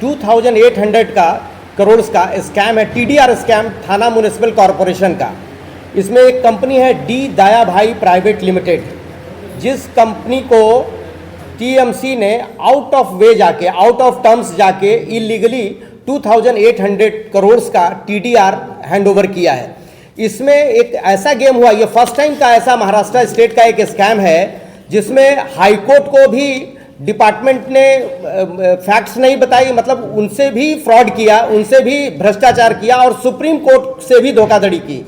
2800 का करोड़ का स्कैम है, टीडीआर स्कैम, थाना म्युनिसिपल कॉरपोरेशन का। इसमें एक कंपनी है डी दया भाई प्राइवेट लिमिटेड, जिस कंपनी को टीएमसी ने आउट ऑफ वे जाके, आउट ऑफ टर्म्स जाके इलीगली 2800 करोड़ का टीडीआर हैंडओवर किया है। इसमें एक ऐसा गेम हुआ, ये फर्स्ट टाइम का ऐसा महाराष्ट्र स्टेट का एक स्कैम है जिसमें हाईकोर्ट को भी डिपार्टमेंट ने फैक्ट्स नहीं बताई, मतलब उनसे भी फ्रॉड किया, उनसे भी भ्रष्टाचार किया और सुप्रीम कोर्ट से भी धोखाधड़ी की।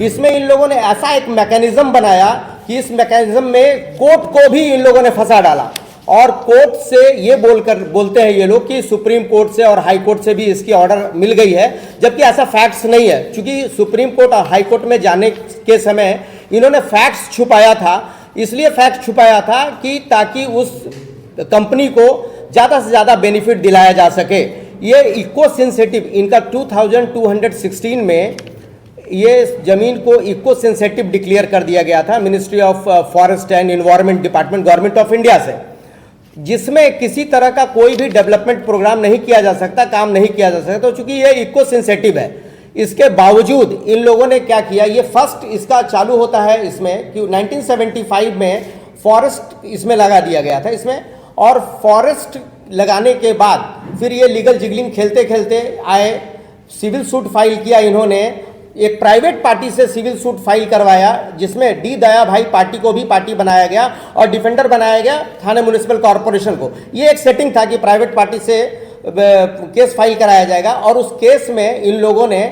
इसमें इन लोगों ने ऐसा एक मैकेनिज्म बनाया कि इस मैकेनिज्म में कोर्ट को भी इन लोगों ने फंसा डाला और कोर्ट से ये बोलते हैं ये लोग कि सुप्रीम कोर्ट से और हाई कोर्ट से भी इसकी ऑर्डर मिल गई है, जबकि ऐसा फैक्ट्स नहीं है। क्योंकि सुप्रीम कोर्ट और हाई कोर्ट में जाने के समय इन्होंने फैक्ट्स छुपाया था, इसलिए फैक्ट्स छुपाया था कि ताकि उस कंपनी को ज़्यादा से ज़्यादा बेनिफिट दिलाया जा सके। ये इको सेंसिटिव, इनका 2216 में ये जमीन को इको सेंसिटिव डिक्लेयर कर दिया गया था ministry of forest and environment department government of India से, जिसमें किसी तरह का कोई भी डेवलपमेंट प्रोग्राम नहीं किया जा सकता, काम नहीं किया जा सकता। तो चूंकि ये इको सेंसिटिव है, इसके बावजूद इन लोगों ने क्या किया, ये फर्स्ट इसका चालू होता है इसमें कि 1975 में फॉरेस्ट इसमें लगा दिया गया था इसमें, और फॉरेस्ट लगाने के बाद फिर ये लीगल जिगलिंग खेलते खेलते आए, सिविल सूट फाइल किया इन्होंने, एक प्राइवेट पार्टी से सिविल सूट फाइल करवाया जिसमें डी दया भाई पार्टी को भी पार्टी बनाया गया और डिफेंडर बनाया गया थाने म्युनिसिपल कॉरपोरेशन को। ये एक सेटिंग था कि प्राइवेट पार्टी से केस फाइल कराया जाएगा और उस केस में इन लोगों ने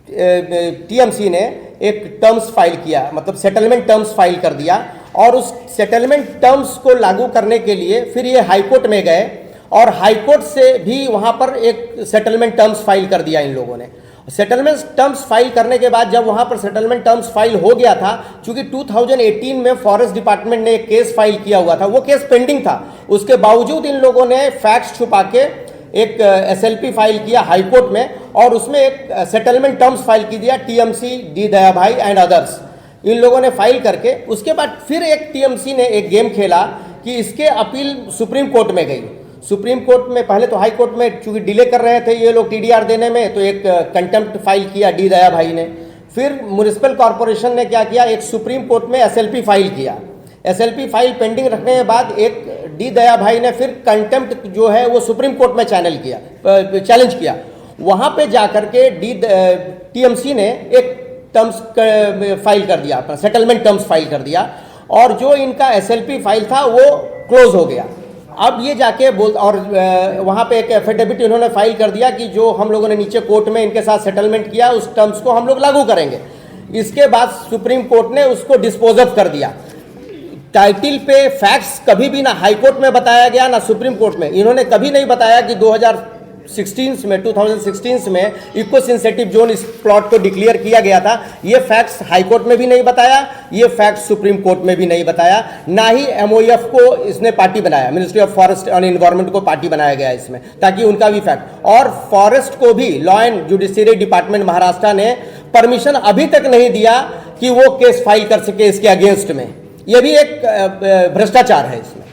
टीएमसी ने एक टर्म्स फाइल किया, मतलब सेटलमेंट टर्म्स फाइल कर दिया और उस सेटलमेंट टर्म्स को लागू करने के लिए फिर ये हाईकोर्ट में गए और हाईकोर्ट से भी वहाँ पर एक सेटलमेंट टर्म्स फाइल कर दिया इन लोगों ने। सेटलमेंट टर्म्स फाइल करने के बाद जब वहाँ पर सेटलमेंट टर्म्स फाइल हो गया था, चूंकि 2018 में फॉरेस्ट डिपार्टमेंट ने एक केस फाइल किया हुआ था, वो केस पेंडिंग था, उसके बावजूद इन लोगों ने फैक्ट्स छुपा के एक एसएलपी फाइल किया हाईकोर्ट में और उसमें एक सेटलमेंट टर्म्स फाइल की दिया टीएमसी, डी दया भाई एंड अदर्स, इन लोगों ने फाइल करके। उसके बाद फिर एक टीएमसी ने एक गेम खेला कि इसके अपील सुप्रीम कोर्ट में गई। सुप्रीम कोर्ट में पहले तो हाई कोर्ट में चूंकि डिले कर रहे थे ये लोग टीडीआर देने में, तो एक कंटेम्प्ट फाइल किया डी दया भाई ने। फिर म्युनिसिपल कॉरपोरेशन ने क्या किया, एक सुप्रीम कोर्ट में एसएलपी फाइल किया। एसएलपी फाइल पेंडिंग रखने के बाद एक डी दया भाई ने फिर कंटेम्प्ट जो है वो सुप्रीम कोर्ट में चैलेंज किया। वहाँ पे जाकर के टीएमसी ने एक टर्म्स फाइल कर दिया, अपना सेटलमेंट टर्म्स फाइल कर दिया और जो इनका एसएलपी फाइल था वो क्लोज हो गया। अब ये जाके और वहाँ पे एक एफिडेविट इन्होंने फाइल कर दिया कि जो हम लोगों ने नीचे कोर्ट में इनके साथ सेटलमेंट किया उस टर्म्स को हम लोग लागू करेंगे। इसके बाद सुप्रीम कोर्ट ने उसको डिस्पोज ऑफ कर दिया। टाइटल पे फैक्ट्स कभी भी ना हाई कोर्ट में बताया गया ना सुप्रीम कोर्ट में। इन्होंने कभी नहीं बताया कि 2016 में इको सेंसिटिव जोन इस प्लॉट को डिक्लेयर किया गया था। ये फैक्ट्स हाई कोर्ट में भी नहीं बताया, ये फैक्ट्स सुप्रीम कोर्ट में भी नहीं बताया, ना ही एमओएफ को इसने पार्टी बनाया, ministry of forest and environment को पार्टी बनाया गया इसमें, ताकि उनका भी फैक्ट। और फॉरेस्ट को भी law and judiciary department Maharashtra ने परमिशन अभी तक नहीं दिया कि वो केस फाइल कर सके इसके अगेंस्ट में। ये भी एक भ्रष्टाचार है इसमें।